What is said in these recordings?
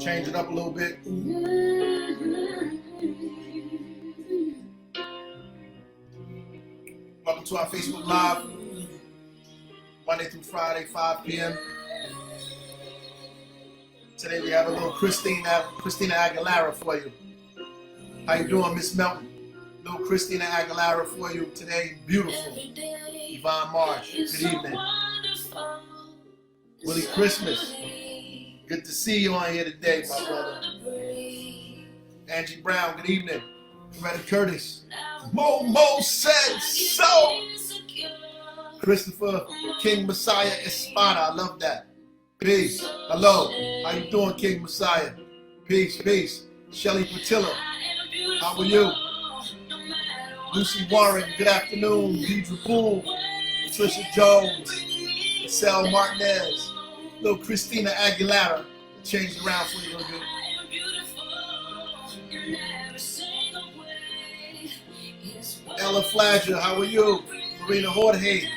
Change it up a little bit. Welcome to our Facebook Live, Monday through Friday, 5 p.m. Today we have a little Christina Aguilera for you. How you doing, Miss Melton? Little Christina Aguilera for you today. Beautiful. Yvonne Marsh, good evening. Willie Christmas, good to see you on here today, my brother. Angie Brown, good evening. Loretta Curtis, Mo said so. Christopher King Messiah Espada, I love that. Peace. Hello. How you doing, King Messiah? Peace, peace. Shelly Patilla, how are you? Lucy Warren, good afternoon. Deidre Poole, Patricia Jones, Sal Martinez, little Christina Aguilera. Changed around for you a little bit. Ella Fladger, how are you? Marina Jorge,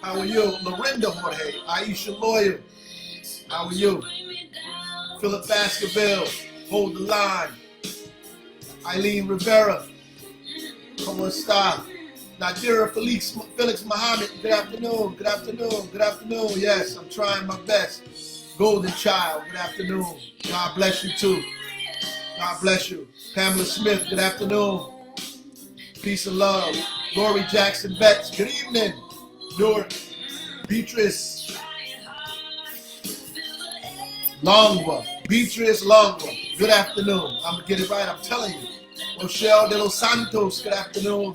how are you? Lorinda Jorge, Aisha Lawyer, how are you? Philip Baskerville, hold the line. Eileen Rivera, como está? Nadira Felix Muhammad, good afternoon, good afternoon, good afternoon. Yes, I'm trying my best. Golden Child, good afternoon. God bless you too. God bless you. Pamela Smith, good afternoon. Peace and love. Lori Jackson Betts, good evening. Beatrice Longwa, good afternoon. I'm going to get it right, I'm telling you. Rochelle de los Santos, good afternoon.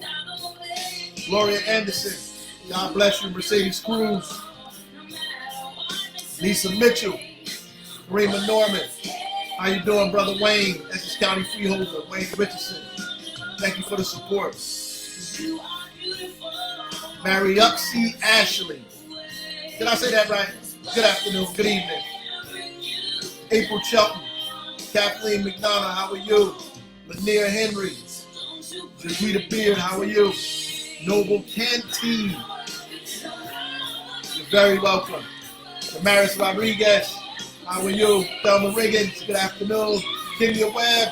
Gloria Anderson, God bless you. Mercedes Cruz, Lisa Mitchell, Raymond Norman, how you doing, Brother Wayne, Essex County Freeholder, Wayne Richardson, thank you for the support. Mariuxie Ashley, did I say that right? Good afternoon, good evening. April Shelton, Kathleen McDonough, how are you? Lanier Henry, Jadita Beard, how are you? Noble Canteen, you're very welcome. Damaris Rodriguez, how are you? Thelma Riggins, good afternoon. Kenya Webb,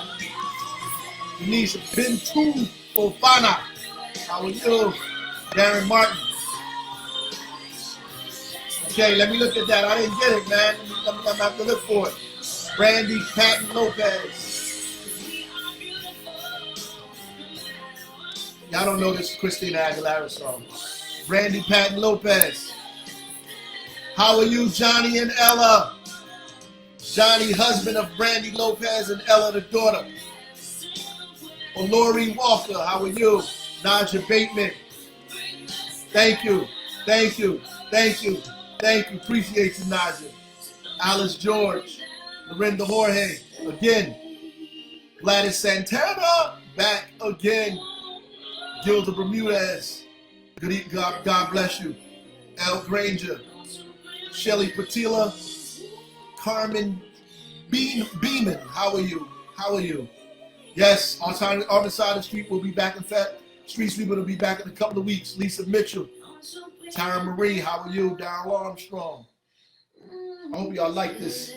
Denise Bintu Fofana, how are you? Darren Martin. Okay, let me look at that. I didn't get it, man. I'm going to have to look for it. Brandy Patton Lopez. Y'all don't know this Christina Aguilera song. Brandy Patton Lopez. How are you, Johnny and Ella? Johnny, husband of Brandy Lopez, and Ella, the daughter. Olori Walker, how are you? Naja Bateman. Thank you, thank you, thank you, thank you. Appreciate you, Naja. Alice George, Lorinda Jorge, again. Gladys Santana, back again. Gilda Bermudez, God bless you. Al Granger, Shelly Patilla, Carmen Beeman, how are you? How are you? Yes, on side of the street will be back. In fact, Street Sweeper will be back in a couple of weeks. Lisa Mitchell, Tara Marie, how are you? Darryl Armstrong. I hope y'all like this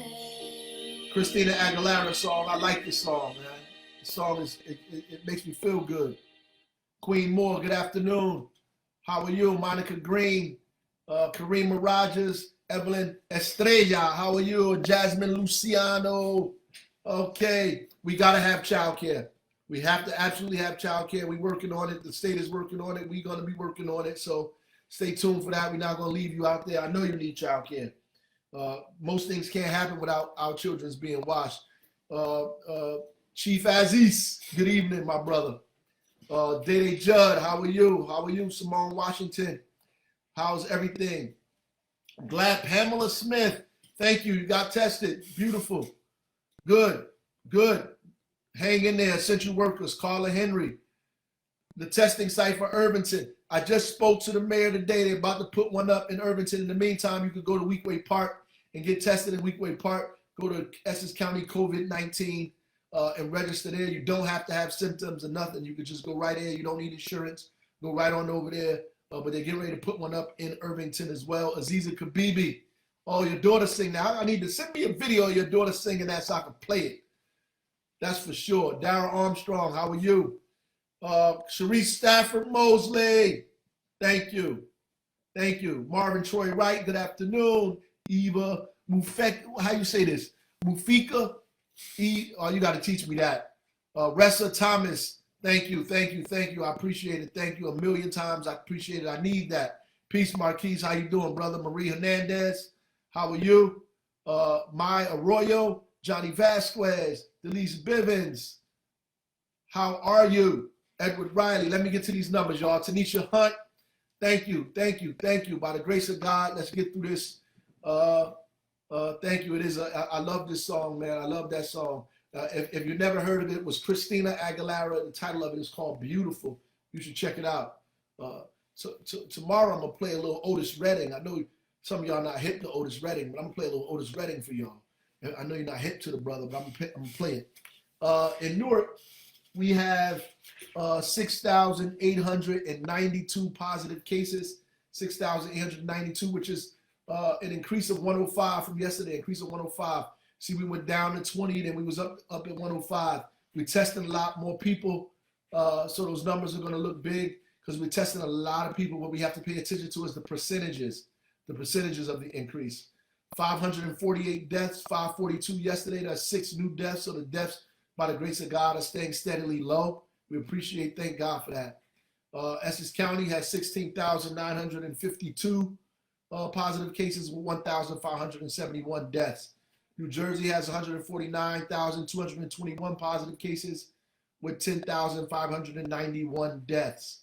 Christina Aguilera song. I like this song, man. The song it makes me feel good. Queen Moore, good afternoon. How are you? Monica Green, Karima Rogers, Evelyn Estrella, how are you? Jasmine Luciano. Okay, we gotta have childcare. We have to absolutely have childcare. We're working on it. The state is working on it. We're gonna be working on it. So stay tuned for that. We're not gonna leave you out there. I know you need childcare. Most things can't happen without our children's being watched. Chief Aziz, good evening, my brother. Dede Judd, how are you? How are you? Simone Washington, how's everything? I'm glad. Pamela Smith, thank you. You got tested. Beautiful. Good, good. Hang in there. Essential workers, Carla Henry. The testing site for Irvington. I just spoke to the mayor today. They're about to put one up in Irvington. In the meantime, you could go to Weekway Park and get tested in Weekway Park. Go to Essex County COVID-19 and register there. You don't have to have symptoms or nothing. You could just go right there. You don't need insurance. Go right on over there. But they're getting ready to put one up in Irvington as well. Aziza Kabibi, Oh, your daughter sing now. I need to send me a video of your daughter singing that so I can play it. That's for sure. Dara Armstrong, how are you? Sharice Stafford Mosley, thank you. Thank you. Marvin Troy Wright, good afternoon. Eva Mufek, how you say this? Mufika? Oh, you got to teach me that. Ressa Thomas, thank you, thank you, thank you. I appreciate it. Thank you a million times. I appreciate it. I need that. Peace, Marquise. How you doing, brother? Marie Hernandez, how are you? Mai Arroyo, Johnny Vasquez, Delise Bivens, how are you? Edward Riley, let me get to these numbers, y'all. Tanisha Hunt, thank you, thank you, thank you. By the grace of God, let's get through this. Thank you. It is. I love this song, man. I love that song. If you never heard of it, it was Christina Aguilera. The title of it is called Beautiful. You should check it out. So tomorrow I'm gonna play a little Otis Redding. I know some of y'all not hip to Otis Redding, but I'm gonna play a little Otis Redding for y'all. I know you're not hip to the brother, but I'm gonna play it. In Newark, we have 6,892 positive cases, 6,892, which is an increase of 105 from yesterday, increase of 105. See, we went down to 20, then we was up at 105. We tested a lot more people, so those numbers are going to look big because we're testing a lot of people. What we have to pay attention to is the percentages of the increase. 548 deaths, 542 yesterday. That's 6 new deaths. So the deaths, by the grace of God, are staying steadily low. We appreciate, thank God for that. Essex County has 16,952 positive cases with 1,571 deaths. New Jersey has 149,221 positive cases with 10,591 deaths.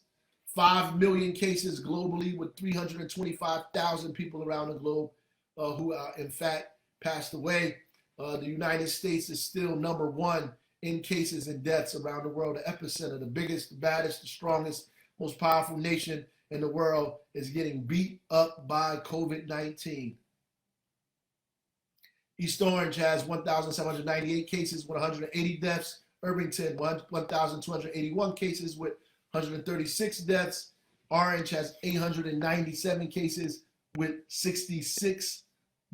5 million cases globally with 325,000 people around the globe who in fact passed away. The United States is still number 1 in cases and deaths around the world. The epicenter, the biggest, the baddest, the strongest, most powerful nation in the world is getting beat up by COVID-19. East Orange has 1,798 cases with 180 deaths. Irvington, 1,281 cases with 136 deaths. Orange has 897 cases with 66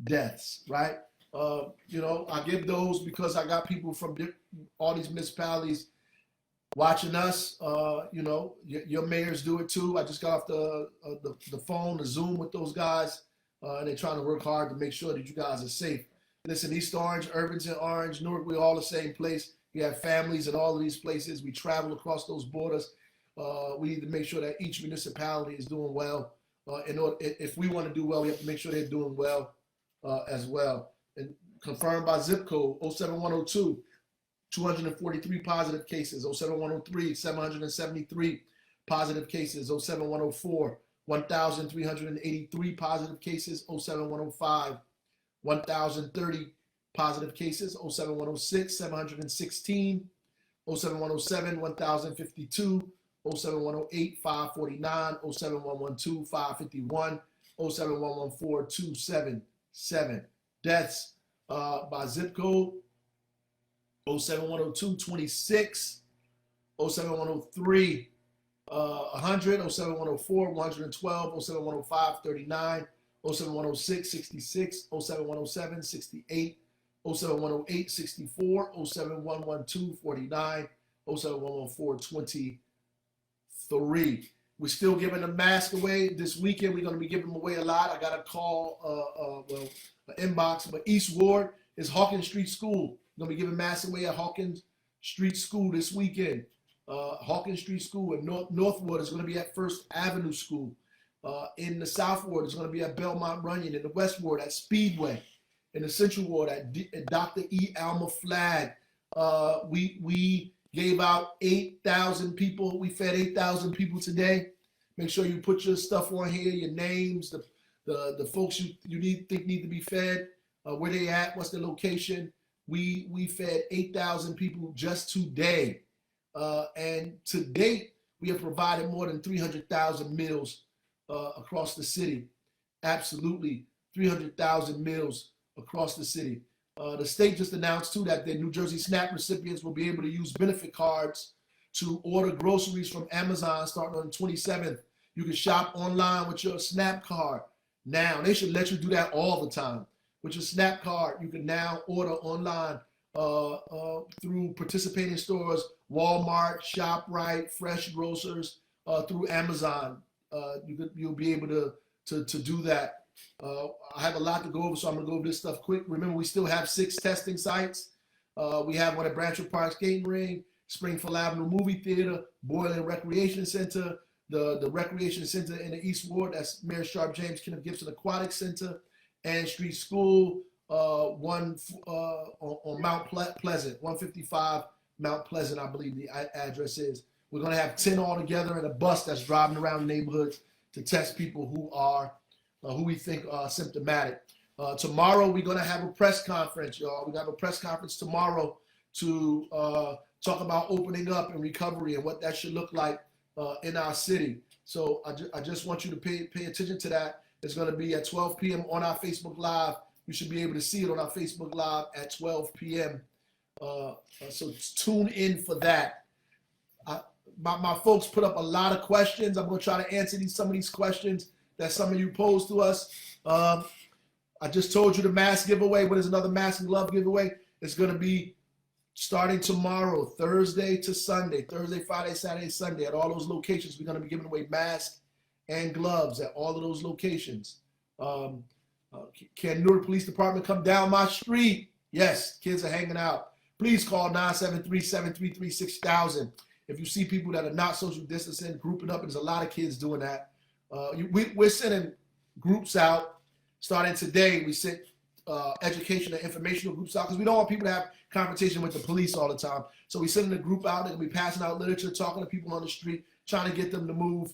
deaths, right? I give those because I got people from all these municipalities watching us. Your mayors do it too. I just got off the phone, the Zoom with those guys, and they're trying to work hard to make sure that you guys are safe. Listen, East Orange, Irvington, Orange, Newark, we're all the same place. We have families in all of these places. We travel across those borders. We need to make sure that each municipality is doing well. If we want to do well, we have to make sure they're doing well as well. And confirmed by zip code 07102, 243 positive cases. 07103, 773 positive cases. 07104, 1,383 positive cases. 07105, 1,030 positive cases. 07106, 716. 07107, 1,052. 07108, 549. 07112, 551. 07114, 277. Deaths by zip code 07102, 26. 07103, 100. 07104, 112. 07105, 39. 07106, 66. 07107, 68. 07108, 64. 07112, 49. 07114, 23. We're still giving the mask away. This weekend, we're going to be giving them away a lot. I got a call, an inbox, but East Ward is Hawkins Street School. We're going to be giving masks away at Hawkins Street School this weekend. Hawkins Street School in North Ward is going to be at First Avenue School. In the South Ward, it's going to be at Belmont Runyon. In the West Ward, at Speedway. In the Central Ward, at Dr. E. Alma Flagg. We gave out 8,000 people. We fed 8,000 people today. Make sure you put your stuff on here, your names, the folks you think need to be fed, where they at, what's the location. We fed 8,000 people just today. And to date, we have provided more than 300,000 meals across the city. Absolutely, 300,000 meals across the city. The state just announced, too, that the New Jersey SNAP recipients will be able to use benefit cards to order groceries from Amazon starting on the 27th. You can shop online with your SNAP card. now. They should let you do that all the time. With your Snap card, you can now order online through participating stores, Walmart, ShopRite, Fresh Grocers, through Amazon. You'll be able to do that. I have a lot to go over, so I'm going to go over this stuff quick. Remember, we still have 6 testing sites. We have one at Branchwood Park Skating Ring, Springfield Avenue Movie Theater, Boylan Recreation Center, the Recreation Center in the East Ward, that's Mayor Sharp James Kenneth Gibson Aquatic Center, Ann Street School, one on Mount Pleasant, 155 Mount Pleasant, I believe the address is. We're going to have 10 all together in a bus that's driving around neighborhoods to test people who we think are symptomatic. Tomorrow, we're going to have a press conference, y'all. We're going to have a press conference tomorrow to talk about opening up and recovery and what that should look like in our city. So I just want you to pay attention to that. It's going to be at 12 p.m. on our Facebook Live. You should be able to see it on our Facebook Live at 12 p.m. So tune in for that. My folks put up a lot of questions. I'm going to try to answer some of these questions that some of you posed to us. I just told you the mask giveaway. What is another mask and glove giveaway? It's going to be starting tomorrow, Thursday to Sunday, Thursday, Friday, Saturday, Sunday, at all those locations. We're going to be giving away masks and gloves at all of those locations. Can Newark Police Department come down my street? Yes, kids are hanging out. Please call 973-733-6000. If you see people that are not social distancing, grouping up, and there's a lot of kids doing that. We're sending groups out. Starting today, we sent education and informational groups out because we don't want people to have confrontation with the police all the time. So we're sending a group out. They're going to be passing out literature, talking to people on the street, trying to get them to move,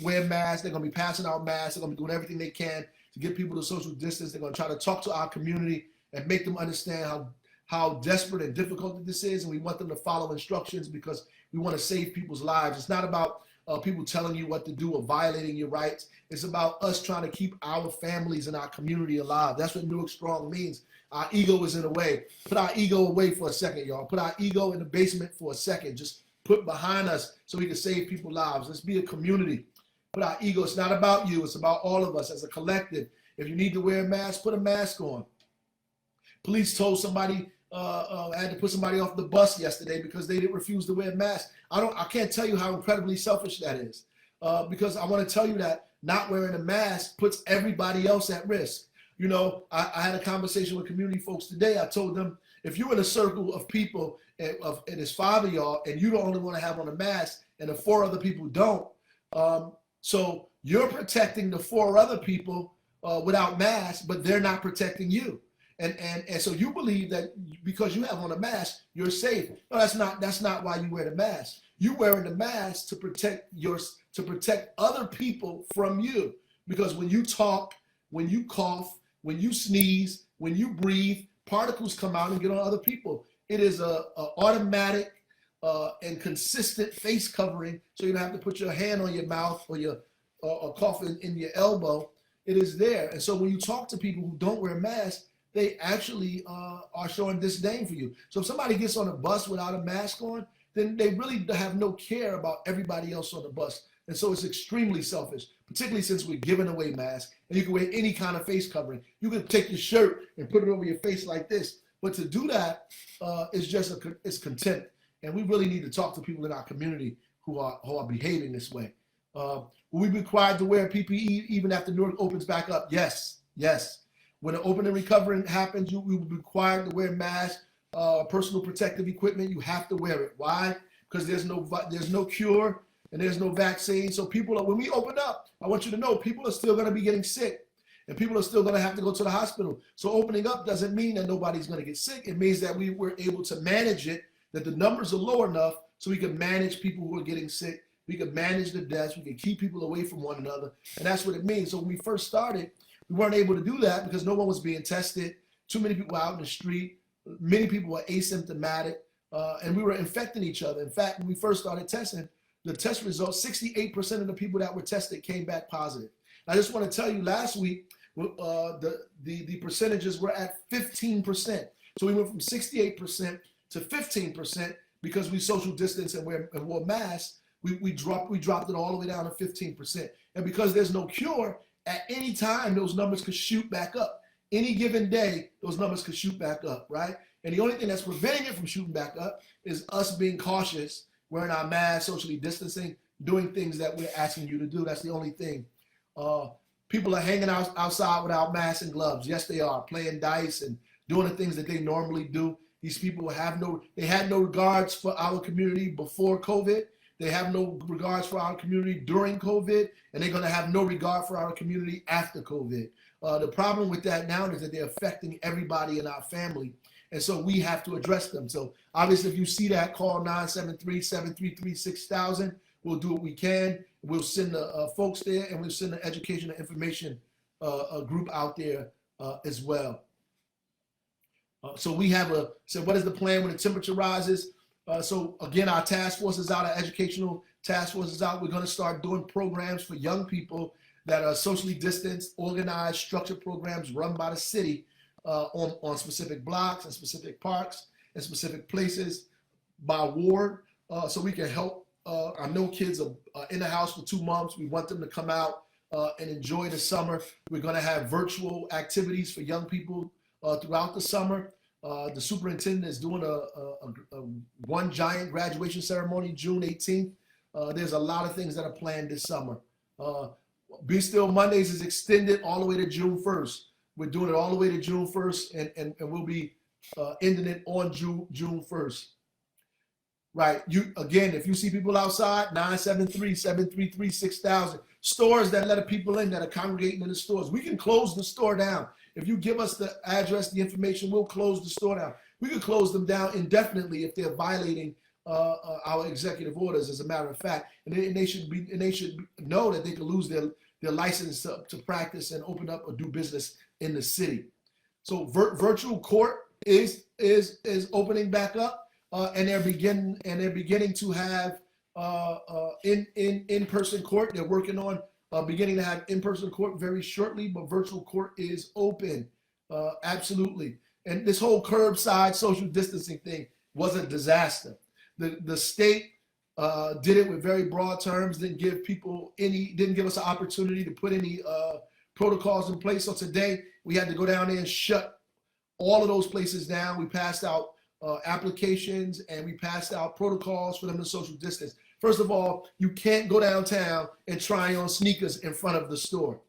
wear masks. They're going to be passing out masks. They're going to be doing everything they can to get people to social distance. They're going to try to talk to our community and make them understand how desperate and difficult this is. And we want them to follow instructions because we want to save people's lives. It's not about people telling you what to do or violating your rights. It's about us trying to keep our families and our community alive. That's what Newark Strong means. Our ego is in the way. Put our ego away for a second, y'all. Put our ego in the basement for a second. Just put behind us so we can save people's lives. Let's be a community. Put our ego. It's not about you. It's about all of us as a collective. If you need to wear a mask, put a mask on. Police told somebody, had to put somebody off the bus yesterday because they didn't refuse to wear a mask. I can't tell you how incredibly selfish that is, because I want to tell you that not wearing a mask puts everybody else at risk. You know, I had a conversation with community folks today. I told them, if you're in a circle of people and there's 5 of y'all and you the only one to have on a mask and the 4 other people don't, so you're protecting the 4 other people without masks, but they're not protecting you. And so you believe that because you have on a mask, you're safe. No, that's not why you wear the mask. You're wearing the mask to protect other people from you. Because when you talk, when you cough, when you sneeze, when you breathe, particles come out and get on other people. It is a automatic and consistent face covering, so you don't have to put your hand on your mouth or cough in your elbow. It is there. And so when you talk to people who don't wear masks, they actually are showing disdain for you. So if somebody gets on a bus without a mask on, then they really have no care about everybody else on the bus. And so it's extremely selfish, particularly since we're giving away masks and you can wear any kind of face covering. You can take your shirt and put it over your face like this. But to do that is just it's contempt. And we really need to talk to people in our community who are behaving this way. Will we be required to wear PPE even after Newark opens back up? Yes. When the open and recovery happens, you will be required to wear masks, personal protective equipment. You have to wear it. Why? Because there's no cure and there's no vaccine. So when we open up, I want you to know people are still going to be getting sick and people are still going to have to go to the hospital. So opening up doesn't mean that nobody's going to get sick. It means that we were able to manage it, that the numbers are low enough so we can manage people who are getting sick. We can manage the deaths. We can keep people away from one another. And that's what it means. So when we first started, we weren't able to do that because no one was being tested. Too many people out in the street. Many people were asymptomatic, and we were infecting each other. In fact, when we first started testing, the test results, 68% of the people that were tested came back positive. I just want to tell you, last week, the percentages were at 15%. So we went from 68% to 15% because we social distance and wore masks. We dropped it all the way down to 15%. And because there's no cure, At any time, those numbers could shoot back up. Any given day, those numbers could shoot back up, right? And the only thing that's preventing it from shooting back up is us being cautious, wearing our masks, socially distancing, doing things that we're asking you to do. That's the only thing. People are hanging out outside without masks and gloves. Yes, they are, playing dice and doing the things that they normally do. These people had no regards for our community before COVID. They have no regards for our community during COVID, and they're going to have no regard for our community after COVID. The problem with that now is that they're affecting everybody in our family, and so we have to address them. So obviously, if you see that, call 973-733-6000. We'll do what we can. We'll send the folks there, and we'll send the education and information group out there as well. So we have what is the plan when the temperature rises? So again, our task force is out, our educational task force is out. We're going to start doing programs for young people that are socially distanced, organized, structured programs run by the city on specific blocks and specific parks and specific places by ward, so we can help. I know kids are in the house for 2 months. We want them to come out and enjoy the summer. We're going to have virtual activities for young people throughout the summer. The superintendent is doing a one giant graduation ceremony June 18th. There's a lot of things that are planned this summer. Be Still Mondays is extended all the way to June 1st. We're doing it all the way to June 1st, and we'll be ending it on June 1st. Right. Again, if you see people outside, 973-733-6000. Stores that let people in that are congregating in the stores. We can close the store down. If you give us the address, the information, we'll close the store down. We could close them down indefinitely if they're violating our executive orders, as a matter of fact. And they should know that they could lose their license to practice and open up or do business in the city. So virtual court is opening back up. And they're beginning to have in-person court. They're working on beginning to have in-person court very shortly, but virtual court is open, absolutely. And this whole curbside social distancing thing was a disaster. The state did it with very broad terms, didn't give us an opportunity to put any protocols in place. So today we had to go down there and shut all of those places down. We passed out applications and we passed out protocols for them to social distance. First of all, you can't go downtown and try on sneakers in front of the store.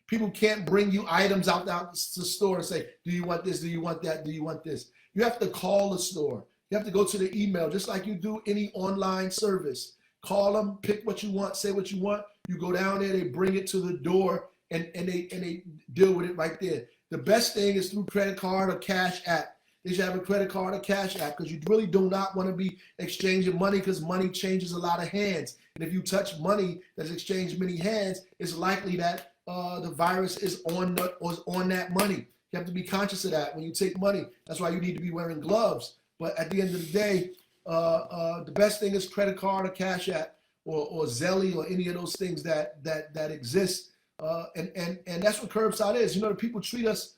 People can't bring you items out the store and say, do you want this? Do you want that? Do you want this? You have to call the store. You have to go to the email, just like you do any online service. Call them, pick what you want, say what you want. You go down there, they bring it to the door, and they deal with it right there. The best thing is through credit card or cash app. They should have a credit card or cash app, because you really do not want to be exchanging money, because money changes a lot of hands. And if you touch money that's exchanged many hands, it's likely that the virus is on that money. You have to be conscious of that when you take money. That's why you need to be wearing gloves. But at the end of the day, the best thing is credit card or cash app or Zelle or any of those things that exist. And that's what curbside is. You know, the people treat us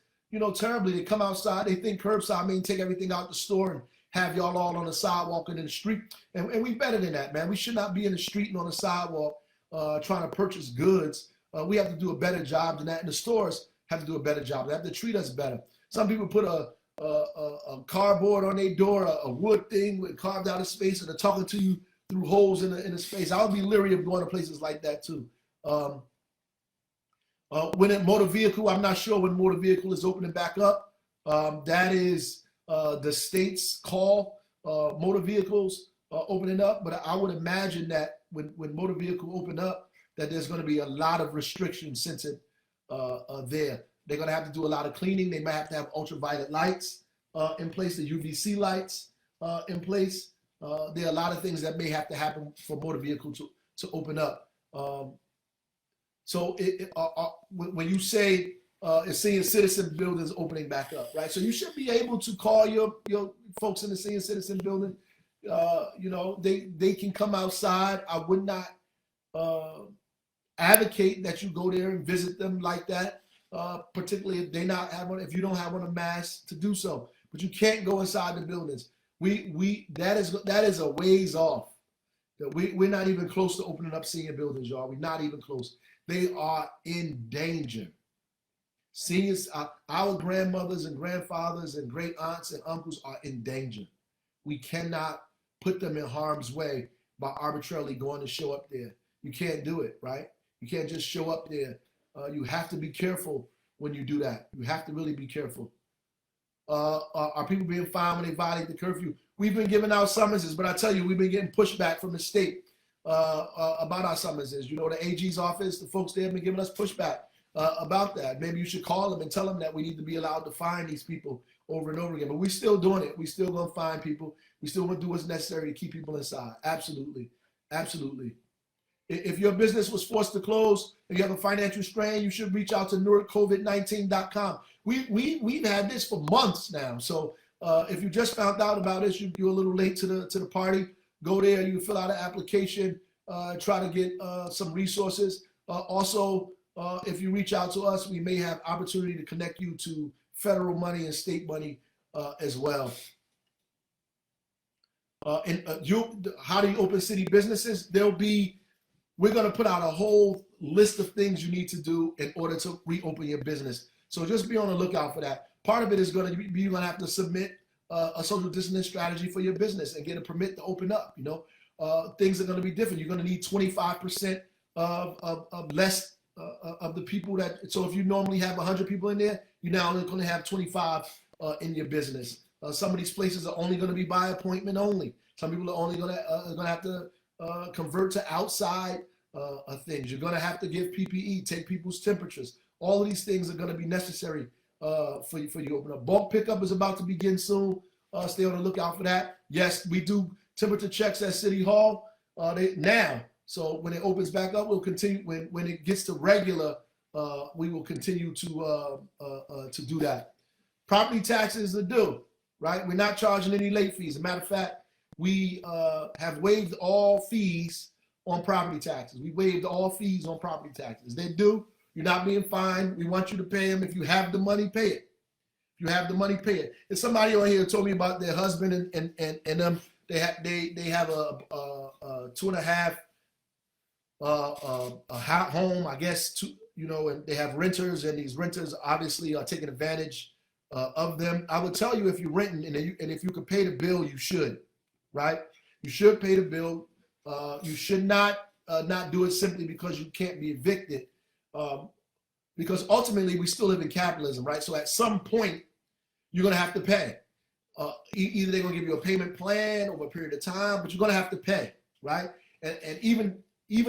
terribly. They come outside, they think curbside means take everything out the store and have y'all all on the sidewalk and in the street. And we better than that, man. We should not be in the street and on the sidewalk trying to purchase goods. We have to do a better job than that. And the stores have to do a better job. They have to treat us better. Some people put a cardboard on their door, a wood thing with carved out a space, and they're talking to you through holes in the space. I would be leery of going to places like that too. When a motor vehicle, I'm not sure when motor vehicle is opening back up. That is the state's call, motor vehicles opening up. But I would imagine that when motor vehicle open up, that there's going to be a lot of restrictions centered there. They're going to have to do a lot of cleaning. They might have to have ultraviolet lights in place, the UVC lights in place. There are a lot of things that may have to happen for motor vehicle to open up. So when you say senior citizen buildings opening back up, right? So you should be able to call your folks in the senior citizen building. They can come outside. I would not advocate that you go there and visit them like that, particularly if if you don't have on a mask to do so. But you can't go inside the buildings. That is a ways off. We're not even close to opening up senior buildings, y'all. We're not even close. They are in danger. Seniors, our grandmothers and grandfathers and great aunts and uncles are in danger. We cannot put them in harm's way by arbitrarily going to show up there. You can't do it, right? You can't just show up there. You have to be careful when you do that. You have to really be careful. Are people being fined when they violate the curfew? We've been giving out summonses, but I tell you, we've been getting pushback from the state about our summonses. You know, the AG's office, the folks there have been giving us pushback about that. Maybe you should call them and tell them that we need to be allowed to fine these people over and over again. But we're still doing it. We still gonna fine people. We still gonna do what's necessary to keep people inside. Absolutely, absolutely. If your business was forced to close and you have a financial strain, you should reach out to NewarkCovid19.com. We've had this for months now. So if you just found out about this, you're a little late to the party. Go there, you fill out an application, try to get some resources. Also, if you reach out to us, we may have opportunity to connect you to federal money and state money as well. How do you open city businesses? We're going to put out a whole list of things you need to do in order to reopen your business. So just be on the lookout for that. Part of it is going to be you're going to have to submit a social distancing strategy for your business and get a permit to open up. You know, things are going to be different. You're going to need 25% of less of the people that. So if you normally have 100 people in there, you're now only going to have 25 in your business. Some of these places are only going to be by appointment only. Some people are only going to have to convert to outside things. You're going to have to give PPE, take people's temperatures. All of these things are going to be necessary for you to open up. Bulk pickup is about to begin soon. Stay on the lookout for that. Yes, we do temperature checks at City Hall now. So when it opens back up, we'll continue. When it gets to regular, we will continue to do that. Property taxes are due, right? We're not charging any late fees. As a matter of fact, we have waived all fees on property taxes. We waived all fees on property taxes. They're due. You're not being fined. We want you to pay them. If you have the money, pay it. If you have the money, pay it. And somebody on here told me about their husband and them. They have a 2.5 home, I guess. And they have renters, and these renters obviously are taking advantage of them. I would tell you, if you're renting and if you can pay the bill, you should. Right? You should pay the bill. You should not do it simply because you can't be evicted. Because ultimately we still live in capitalism, right? So at some point you're going to have to pay. Either they're going to give you a payment plan over a period of time, but you're going to have to pay, right? And even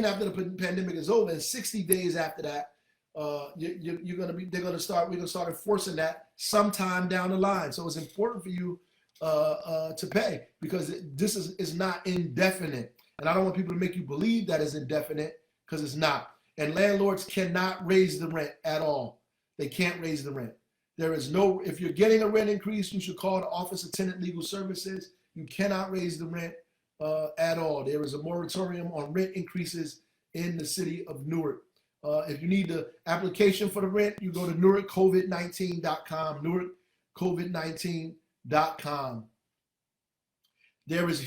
after the pandemic is over, and 60 days after that, we're going to start enforcing that sometime down the line. So it's important for you to pay, because this is not indefinite. And I don't want people to make you believe that it's indefinite, because it's not. And landlords cannot raise the rent at all. They can't raise the rent. If you're getting a rent increase, you should call the Office of Tenant Legal Services. You cannot raise the rent at all. There is a moratorium on rent increases in the city of Newark. If you need the application for the rent, you go to NewarkCovid19.com, NewarkCovid19.com. There is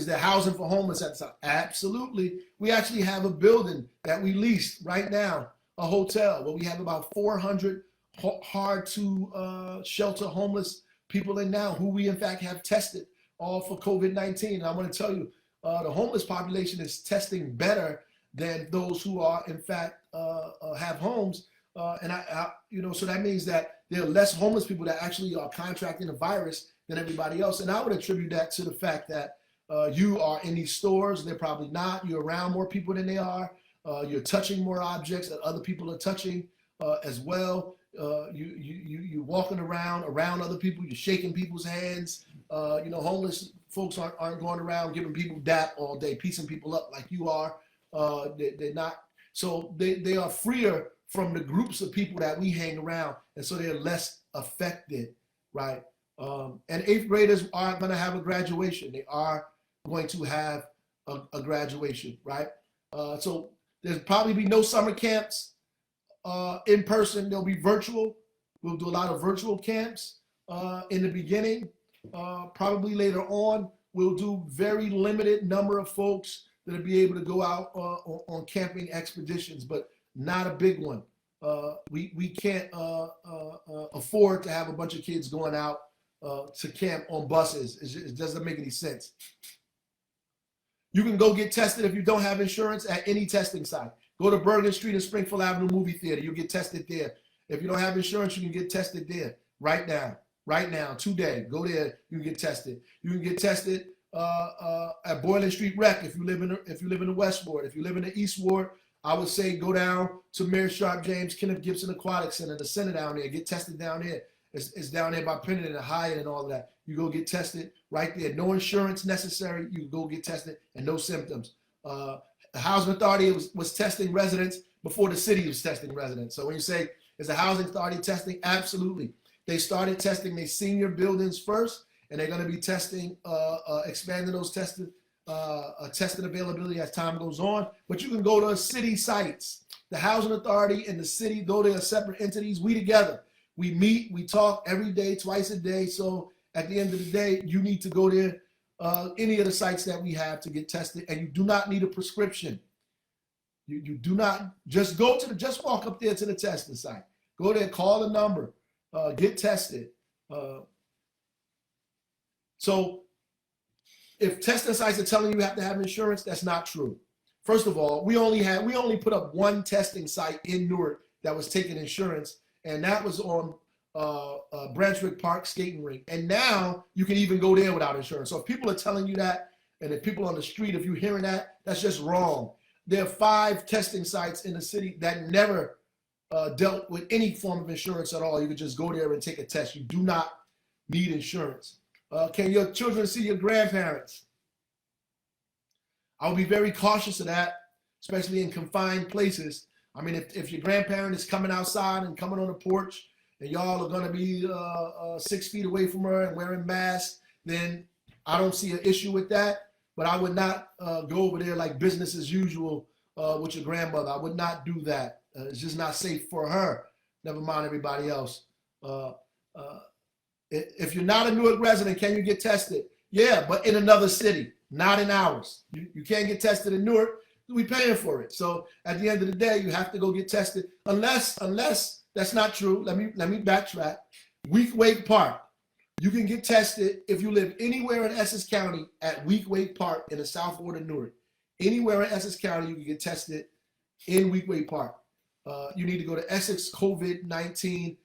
there housing for homeless at the time? Absolutely. We actually have a building that we leased right now, a hotel, where we have about 400 hard to shelter homeless people in now, who we in fact have tested all for COVID-19. And I want to tell you, the homeless population is testing better than those who are in fact have homes. So that means that there are less homeless people that actually are contracting the virus than everybody else. And I would attribute that to the fact that you are in these stores. They're probably not. You're around more people than they are. You're touching more objects that other people are touching as well. You're walking around other people. You're shaking people's hands. Homeless folks aren't going around giving people dap all day, piecing people up like you are. They're not. So they are freer from the groups of people that we hang around, and so they're less affected, right? And 8th graders are going to have a graduation. They are going to have a graduation, right? So there's probably be no summer camps in person. They'll be virtual. We'll do a lot of virtual camps in the beginning. Probably later on, we'll do very limited number of folks that'll be able to go out on camping expeditions, but not a big one. We can't afford to have a bunch of kids going out to camp on buses. It doesn't make any sense. You can go get tested if you don't have insurance at any testing site. Go to Bergen Street and Springfield Avenue movie theater. You'll get tested there. If you don't have insurance, you can get tested there right now, today. Go there. You can get tested. You can get tested at Boylan Street Rec if you live in the West Ward. If you live in the East Ward, I would say go down to Mayor Sharp James Kenneth Gibson Aquatic Center, the center down there. Get tested down there. It's down there by Pennant and Hyatt and all of that. You go get tested right there. No insurance necessary. You go get tested and no symptoms. The Housing Authority was testing residents before the city was testing residents. So when you say, is the Housing Authority testing? Absolutely. They started testing their senior buildings first, and they're going to be testing, expanding those testing availability as time goes on. But you can go to city sites. The Housing Authority and the city, though they are separate entities, we together. We meet, we talk every day, twice a day. So at the end of the day, you need to go there, any of the sites that we have to get tested, and you do not need a prescription. You do not just just walk up there to the testing site. Go there, call the number, get tested. So if testing sites are telling you have to have insurance, that's not true. First of all, we only put up one testing site in Newark that was taking insurance, and that was on Branchwick Park skating rink. And now you can even go there without insurance. So if people are telling you that, and if people on the street, if you're hearing that, that's just wrong. There are 5 testing sites in the city that never dealt with any form of insurance at all. You could just go there and take a test. You do not need insurance. Can your children see your grandparents? I would be very cautious of that, especially in confined places. I mean, if your grandparent is coming outside and coming on the porch and y'all are going to be 6 feet away from her and wearing masks, then I don't see an issue with that. But I would not go over there like business as usual with your grandmother. I would not do that. It's just not safe for her. Never mind everybody else. If you're not a Newark resident, can you get tested? Yeah, but in another city, not in ours. You can't get tested in Newark. We're paying for it. So at the end of the day, you have to go get tested. Unless that's not true. Let me backtrack. Week Wake Park. You can get tested if you live anywhere in Essex County at Week Wake Park in the South Ward of Newark. Anywhere in Essex County, you can get tested in Week Wake Park. You need to go to Essex COVID-19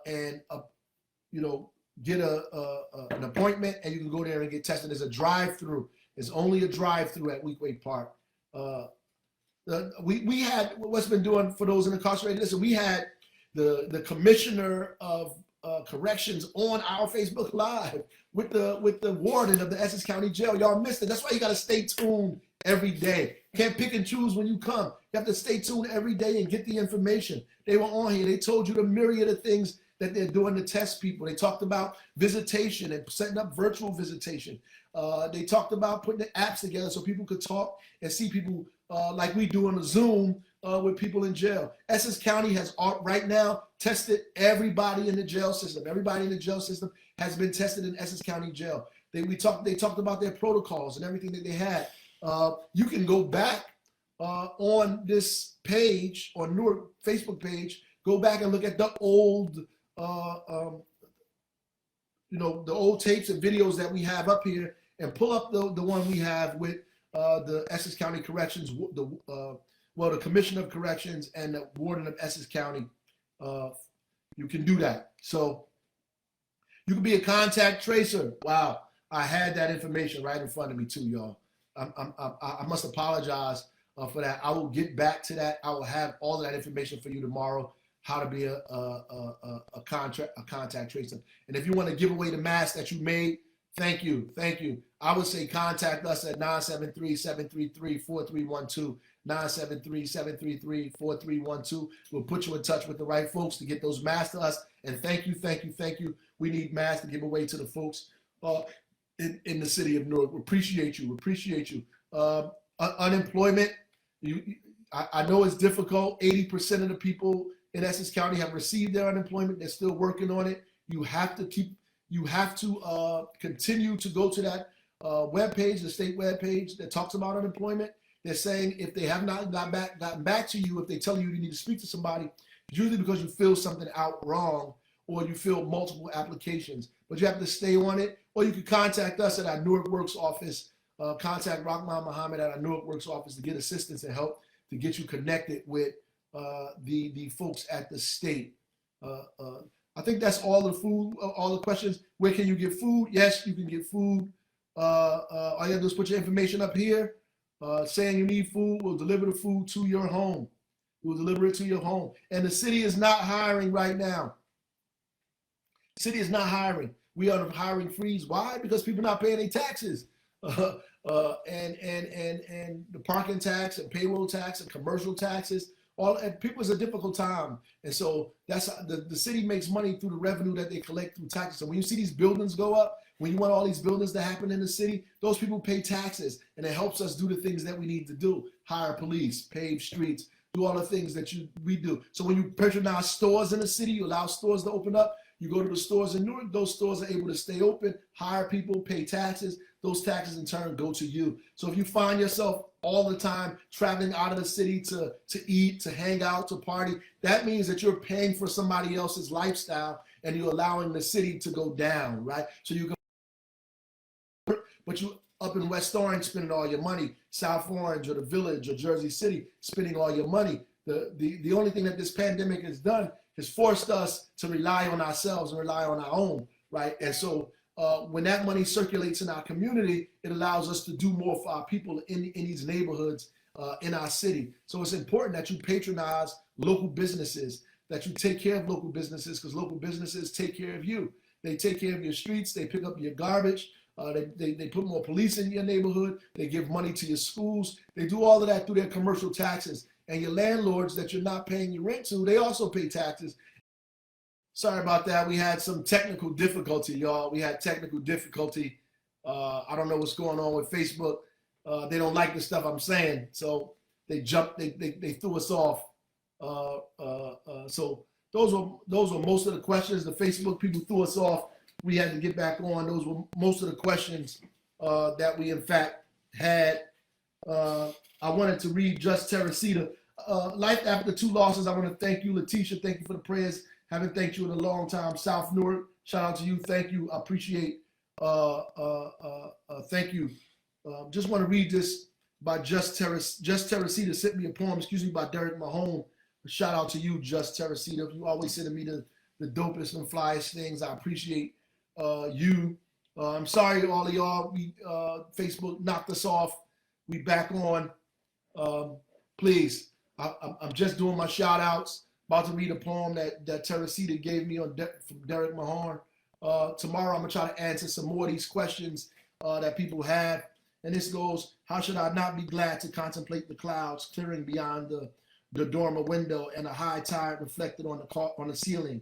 and get an appointment, and you can go there and get tested. There's a drive-through. There's only a drive-through at Week Wake Park. We had what's been doing for those incarcerated. Listen, we had the commissioner of corrections on our Facebook Live with the warden of the Essex County Jail. Y'all missed it. That's why you got to stay tuned every day. Can't pick and choose when you come. You have to stay tuned every day and get the information. They were on here. They told you the myriad of things that they're doing to test people. They talked about visitation and setting up virtual visitation. They talked about putting the apps together so people could talk and see people like we do on the Zoom with people in jail. Essex County has right now tested everybody in the jail system. Everybody in the jail system has been tested in Essex County Jail. They talked about their protocols and everything that they had. You can go back on this page, on Newark Facebook page, go back and look at the old the old tapes and videos that we have up here, and pull up the one we have with the Essex County Corrections, the Commissioner of Corrections and the Warden of Essex County. You can do that. So you can be a contact tracer. Wow, I had that information right in front of me too, y'all. I must apologize for that. I will get back to that. I will have all of that information for you tomorrow. How to be a contact tracer. And if you want to give away the mask that you made, thank you. I would say contact us at 973-733-4312, 973-733-4312. We'll put you in touch with the right folks to get those masks to us. And thank you. We need masks to give away to the folks in the city of Newark. We appreciate you. Unemployment, I know it's difficult. 80% of the people in Essex County have received their unemployment. They're still working on it. You have to continue to go to that webpage, the state webpage that talks about unemployment. They're saying if they have not gotten back to you, if they tell you you need to speak to somebody, it's usually because you fill something out wrong or you fill multiple applications. But you have to stay on it, or you can contact us at our Newark Works office. Contact Rahman Muhammad at our Newark Works office to get assistance and help to get you connected with the folks at the state. I think that's all the food, all the questions. Where can you get food? Yes, you can get food. All you have to do is put your information up here, saying you need food. We'll deliver the food to your home. We'll deliver it to your home. And the city is not hiring right now. The city is not hiring. We are on a hiring freeze. Why? Because people are not paying their taxes. And the parking tax and payroll tax and commercial taxes. And people, it's a difficult time. And so that's the city makes money through the revenue that they collect through taxes. So when you see these buildings go up, when you want all these buildings to happen in the city, those people pay taxes, and it helps us do the things that we need to do. Hire police, pave streets, do all the things that we do. So when you patronize stores in the city, you allow stores to open up, you go to the stores in Newark, those stores are able to stay open, hire people, pay taxes. Those taxes in turn go to you. So if you find yourself all the time traveling out of the city to eat, to hang out, to party, that means that you're paying for somebody else's lifestyle and you're allowing the city to go down, right? So you can, but you up in West Orange spending all your money, South Orange or the Village or Jersey City spending all your money. The only thing that this pandemic has done is forced us to rely on ourselves and rely on our own, right? And so when that money circulates in our community, it allows us to do more for our people in these neighborhoods in our city. So it's important that you patronize local businesses, that you take care of local businesses, because local businesses take care of you. They take care of your streets, they pick up your garbage, they put more police in your neighborhood, they give money to your schools, they do all of that through their commercial taxes. And your landlords that you're not paying your rent to, they also pay taxes. Sorry about that. We had some technical difficulty, y'all. We had technical difficulty. I don't know what's going on with Facebook. They don't like the stuff I'm saying, so they jumped. They threw us off. So those were most of the questions. The Facebook people threw us off. We had to get back on. Those were most of the questions that we in fact had. I wanted to read Just Teresita. Life after 2 losses. I want to thank you, Letitia. Thank you for the prayers. Haven't thanked you in a long time. South Newark, shout out to you. Thank you. I appreciate. Thank you. Just want to read this by Just Teresita. Sent me a poem, by Derek Mahone. Shout out to you, Just Teresita. You always sending me the dopest and flyest things. I appreciate you. I'm sorry, all of y'all. We Facebook knocked us off. We back on. Please, I'm just doing my shout outs. About to read a poem that Teresita gave me from Derek Mahon. Tomorrow I'm gonna try to answer some more of these questions that people have. And this goes, how should I not be glad to contemplate the clouds clearing beyond the dormer window and a high tide reflected on the ceiling?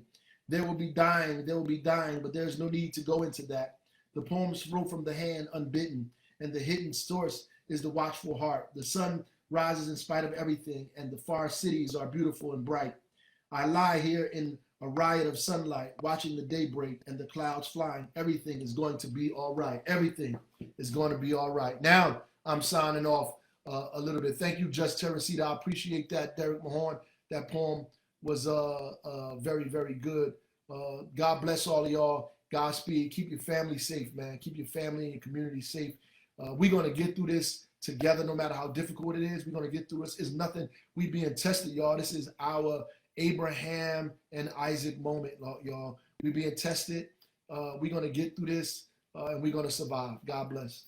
They will be dying, but there's no need to go into that. The poems flow from the hand unbidden, and the hidden source is the watchful heart. The sun rises in spite of everything, and the far cities are beautiful and bright. I lie here in a riot of sunlight, watching the day break and the clouds flying. Everything is going to be all right. Everything is going to be all right. Now I'm signing off a little bit. Thank you, Just Teresita. I appreciate that, Derek Mahon. That poem was very, very good. God bless all of y'all. Godspeed. Keep your family safe, man. Keep your family and your community safe. We're going to get through this together, no matter how difficult it is. We're going to get through this. It's nothing. We being tested, y'all. This is our Abraham and Isaac moment, y'all. We being tested. We're going to get through this, and we're going to survive. God bless.